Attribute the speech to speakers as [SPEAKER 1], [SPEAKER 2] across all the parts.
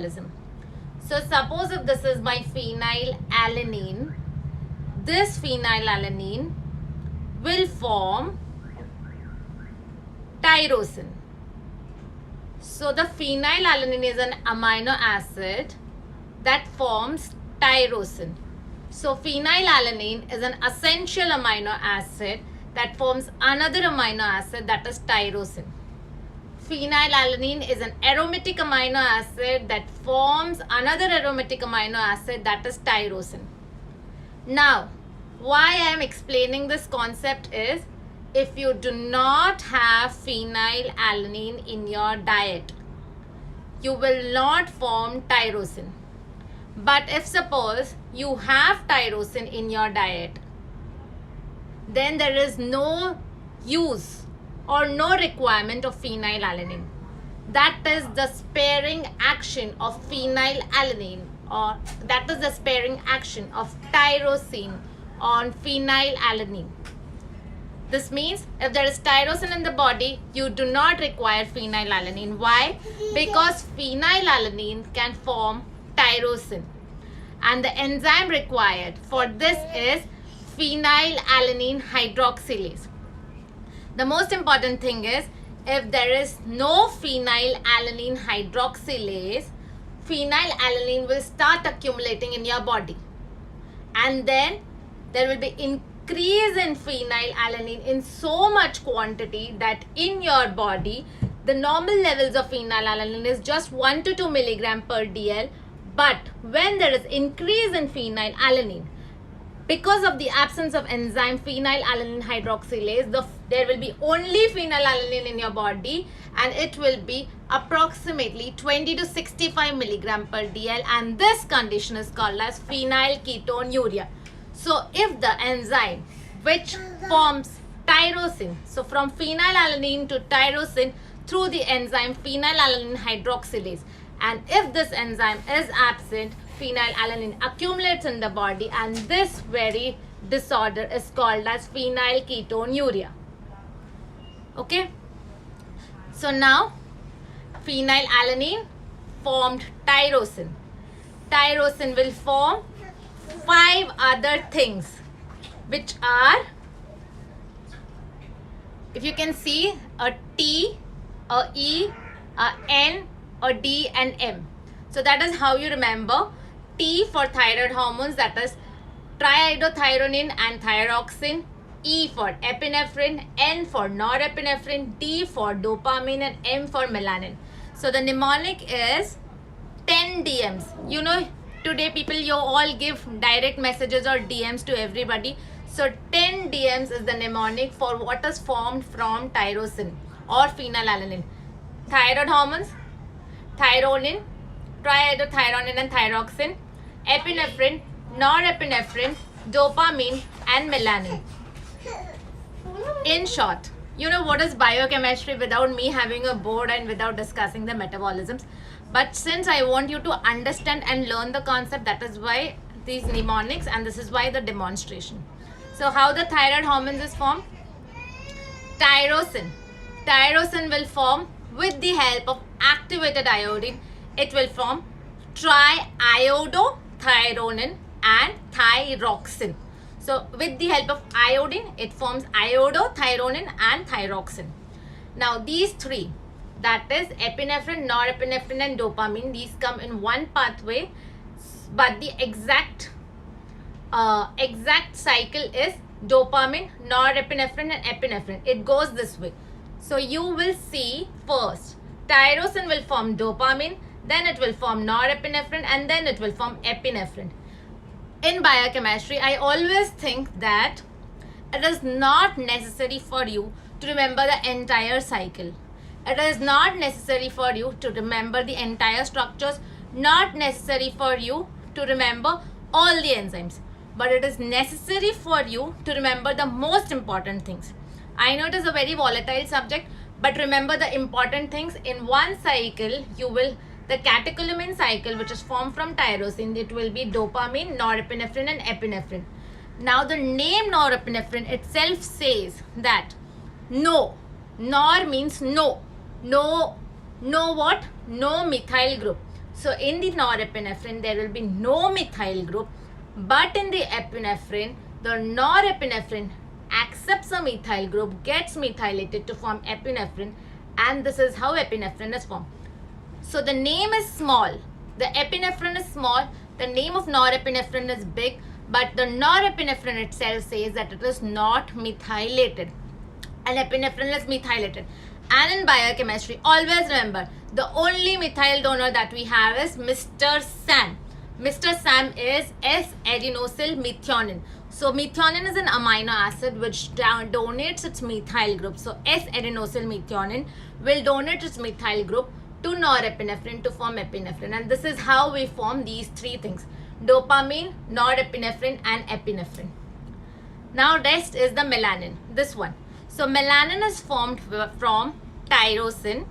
[SPEAKER 1] So suppose if this is my phenylalanine, this phenylalanine will form tyrosine. So the phenylalanine is an amino acid that forms tyrosine. So phenylalanine is an essential amino acid that forms another amino acid, that is tyrosine. Phenylalanine is an aromatic amino acid that forms another aromatic amino acid, that is tyrosine. Now, why I am explaining this concept is, if you do not have phenylalanine in your diet, you will not form tyrosine. But if suppose you have tyrosine in your diet, then there is no use or no requirement of phenylalanine. That is the sparing action of phenylalanine, or that is the sparing action of tyrosine on phenylalanine. This means if there is tyrosine in the body, you do not require phenylalanine. Why? Because phenylalanine can form tyrosine, and the enzyme required for this is phenylalanine hydroxylase. The most important thing is, if there is no phenylalanine hydroxylase, phenylalanine will start accumulating in your body, and then there will be increase in phenylalanine in so much quantity that in your body the normal levels of phenylalanine is just 1 to 2 milligram per dl. But when there is increase in phenylalanine, because of the absence of enzyme phenylalanine hydroxylase, there will be only phenylalanine in your body, and it will be approximately 20 to 65 milligram per dl, and this condition is called as phenylketonuria. So if the enzyme which forms tyrosine, so from phenylalanine to tyrosine through the enzyme phenylalanine hydroxylase, and if this enzyme is absent, phenylalanine accumulates in the body, and this very disorder is called as phenylketonuria. Okay. So now phenylalanine formed tyrosine. Tyrosine will form 5 other things, which are, if you can see, a T, a E, a N, a D and M. So that is how you remember. T for thyroid hormones, that is triiodothyronine and thyroxine. E for epinephrine, N for norepinephrine, D for dopamine, and M for melanin. So the mnemonic is 10 DMs. You know, today people, you all give direct messages or DMs to everybody. So 10 DMs is the mnemonic for what is formed from tyrosine or phenylalanine. Thyroid hormones, thyronine, triiodothyronine and thyroxine, epinephrine, norepinephrine, dopamine and melanin. In short, you know what is biochemistry without me having a board and without discussing the metabolisms. But since I want you to understand and learn the concept, that is why these mnemonics, and this is why the demonstration. So how the thyroid hormones is formed? Tyrosine. Tyrosine will form with the help of activated iodine. It will form triiodothyronine and thyroxine. So with the help of iodine, it forms iodothyronine and thyroxine. Now these three, that is epinephrine, norepinephrine and dopamine, these come in one pathway, but the exact cycle is dopamine, norepinephrine and epinephrine. It goes this way. So you will see, first tyrosine will form dopamine, then it will form norepinephrine, and then it will form epinephrine. In biochemistry, I always think that it is not necessary for you to remember the entire cycle. It is not necessary for you to remember the entire structures, not necessary for you to remember all the enzymes, but it is necessary for you to remember the most important things. I know it is a very volatile subject, but remember the important things. In one cycle, you will, the catecholamine cycle, which is formed from tyrosine, it will be dopamine, norepinephrine and epinephrine. Now the name norepinephrine itself says that no, nor means no, no what? No methyl group. So in the norepinephrine, there will be no methyl group, but in the epinephrine, the norepinephrine accepts a methyl group, gets methylated to form epinephrine, and this is how epinephrine is formed. So the name is small, the epinephrine is small, the name of norepinephrine is big, but the norepinephrine itself says that it is not methylated, and epinephrine is methylated. And in biochemistry, always remember, the only methyl donor that we have is Mr. SAM. Mr. SAM is S-adenosyl methionine. So methionine is an amino acid which donates its methyl group. So S-adenosyl methionine will donate its methyl group to norepinephrine to form epinephrine. And this is how we form these three things: dopamine, norepinephrine, and epinephrine. Now rest is the melanin, this one. So melanin is formed from tyrosine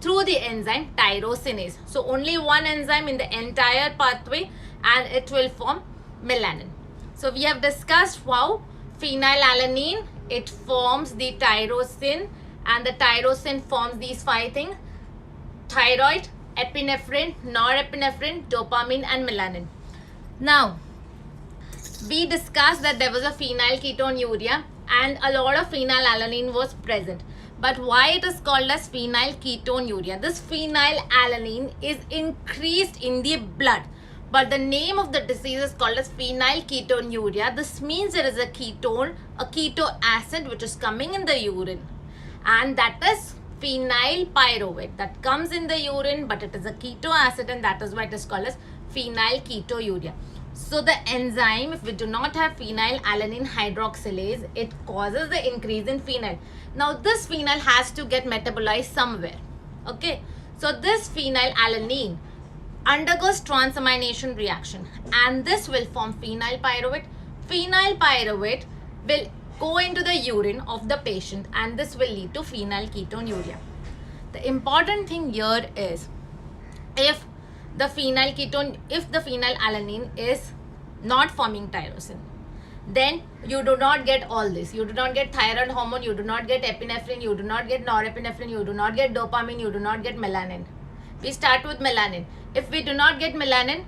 [SPEAKER 1] through the enzyme tyrosinase. So only one enzyme in the entire pathway, and it will form melanin. So we have discussed how phenylalanine, it forms the tyrosine, and the tyrosine forms these five things: thyroid, epinephrine, norepinephrine, dopamine, and melanin. Now, we discussed that there was a phenylketonuria and a lot of phenylalanine was present. But why it is called as phenylketonuria? This phenylalanine is increased in the blood, but the name of the disease is called as phenylketonuria. This means there is a ketone, a keto acid which is coming in the urine, and that is phenylpyruvate that comes in the urine, but it is a keto acid, and that is why it is called as phenylketonuria. So the enzyme, if we do not have phenylalanine hydroxylase, it causes the increase in phenyl. Now this phenyl has to get metabolized somewhere. Okay, so this phenylalanine undergoes transamination reaction, and this will form phenylpyruvate. Phenylpyruvate will go into the urine of the patient, and this will lead to phenylketonuria. The important thing here is, if the phenylalanine is not forming tyrosine, then you do not get all this. You do not get thyroid hormone, you do not get epinephrine, you do not get norepinephrine, you do not get dopamine, you do not get melanin. We start with melanin. If we do not get melanin,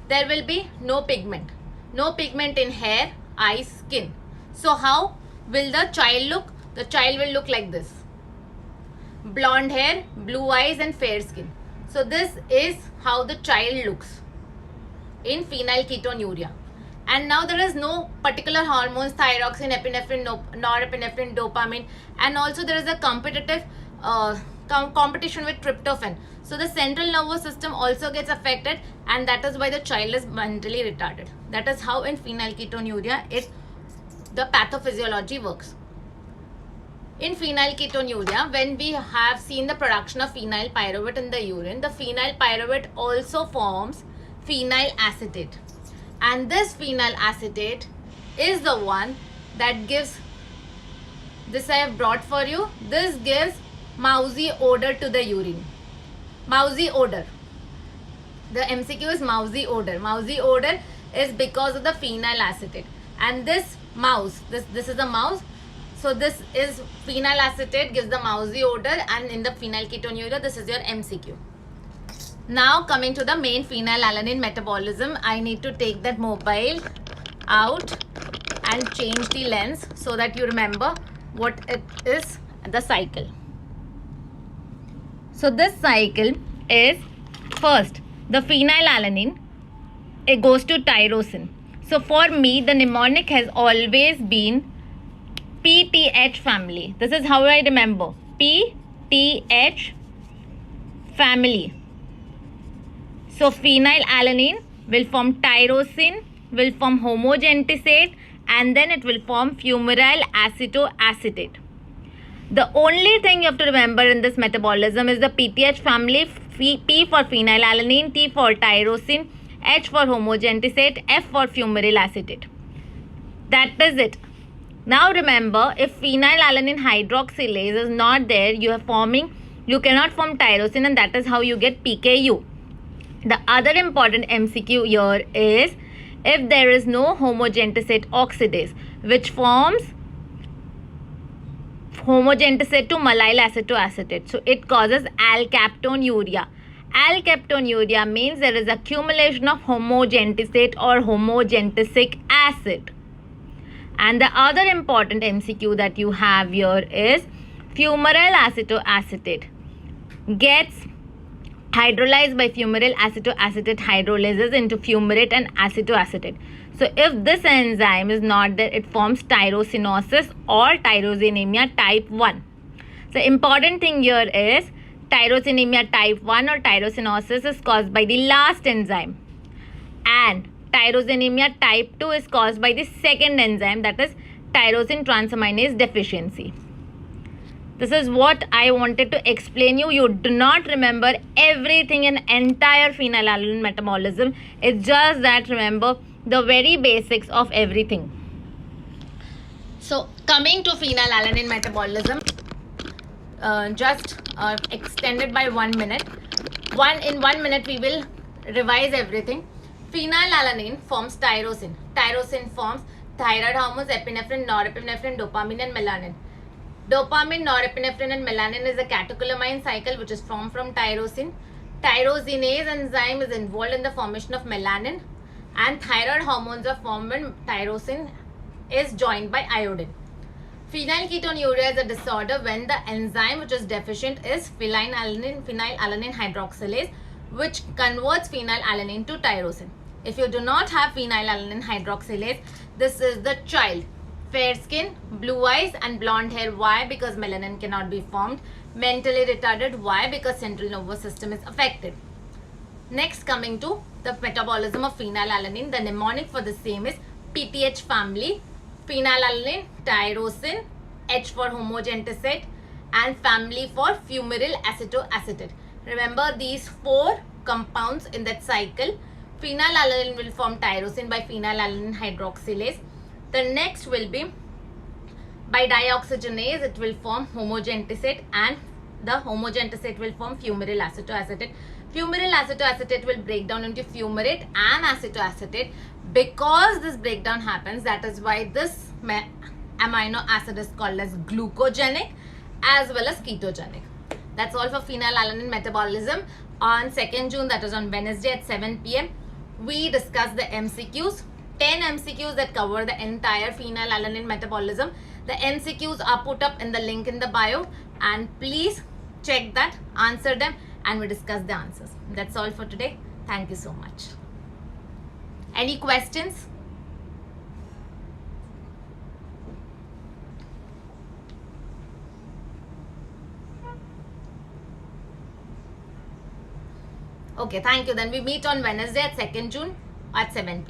[SPEAKER 1] there will be no pigment. No pigment in hair, eyes, skin. So how will the child look? The child will look like this: blonde hair, blue eyes, and fair skin. So this is how the child looks in phenylketonuria. And now there is no particular hormones: thyroxine, epinephrine, norepinephrine, dopamine, and also there is a competitive competition with tryptophan. So the central nervous system also gets affected, and that is why the child is mentally retarded. That is how in phenylketonuria the pathophysiology works. In phenylketonuria, when we have seen the production of phenylpyruvate in the urine, the phenylpyruvate also forms phenyl acetate. And this phenyl acetate is the one that gives, this I have brought for you, this gives mousy odor to the urine. Mousy odor. The MCQ is mousy odor. Mousy odor is because of the phenyl acetate. And this mouse, this is a mouse. So this is phenyl acetate gives the mousy odor, and in the phenylketonuria, this is your MCQ. Now coming to the main phenylalanine metabolism, I need to take that mobile out and change the lens so that you remember what it is, the cycle. So this cycle is, first the phenylalanine, it goes to tyrosine. So for me, the mnemonic has always been PTH family. This is how I remember. PTH family. So phenylalanine will form tyrosine, will form homogentisate, and then it will form fumaryl acetoacetate. The only thing you have to remember in this metabolism is the PTH family: P for phenylalanine, T for tyrosine, H for homogentisate, F for fumaryl acetate. That is it. Now remember, if phenylalanine hydroxylase is not there, you cannot form tyrosine, and that is how you get PKU. The other important MCQ here is, if there is no homogentisate oxidase, which forms homogentisate to mallyl acetoacetate, so it causes alkaptonuria. Alkaptonuria means there is accumulation of homogentisate or homogentisic acid. And the other important MCQ that you have here is fumarate acetoacetate gets hydrolyzed by fumarate acetoacetate hydrolysis into fumarate and acetoacetate. So if this enzyme is not there, it forms tyrosinosis or tyrosinemia type 1. The important thing here is tyrosinemia type 1 or tyrosinosis is caused by the last enzyme, and tyrosinemia type 2 is caused by the second enzyme, that is tyrosine transaminase deficiency. This is what I wanted to explain you. You do not remember everything in entire phenylalanine metabolism. It's just that remember the very basics of everything. So coming to phenylalanine metabolism, just extended by 1 minute. In 1 minute we will revise everything. Phenylalanine forms tyrosine. Tyrosine forms thyroid hormones, epinephrine, norepinephrine, dopamine and melanin. Dopamine, norepinephrine and melanin is a catecholamine cycle which is formed from tyrosine. Tyrosinase enzyme is involved in the formation of melanin, and thyroid hormones are formed when tyrosine is joined by iodine. Phenylketonuria is a disorder when the enzyme which is deficient is phenylalanine hydroxylase, which converts phenylalanine to tyrosine. If you do not have phenylalanine hydroxylase, this is the child. Fair skin, blue eyes and blonde hair. Why? Because melanin cannot be formed. Mentally retarded. Why? Because central nervous system is affected. Next, coming to the metabolism of phenylalanine, the mnemonic for the same is PTH family. Phenylalanine, tyrosine, H for homogentisate, and family for fumarate acetoacetate. Remember these 4 compounds in that cycle. Phenylalanine will form tyrosine by phenylalanine hydroxylase. The next will be by dioxygenase, it will form homogentisate, and the homogentisate will form fumarate acetoacetate. Fumarate acetoacetate will break down into fumarate and acetoacetate. Because this breakdown happens, that is why this amino acid is called as glucogenic as well as ketogenic. That's all for phenylalanine metabolism. On 2nd June, that is on Wednesday at 7 p.m. we discussed the MCQs. 10 MCQs that cover the entire phenylalanine metabolism. The MCQs are put up in the link in the bio, and please check that, answer them, and we discuss the answers. That's all for today. Thank you so much. Any questions? Okay, thank you. Then we meet on Wednesday at 2nd June at 7 p.m.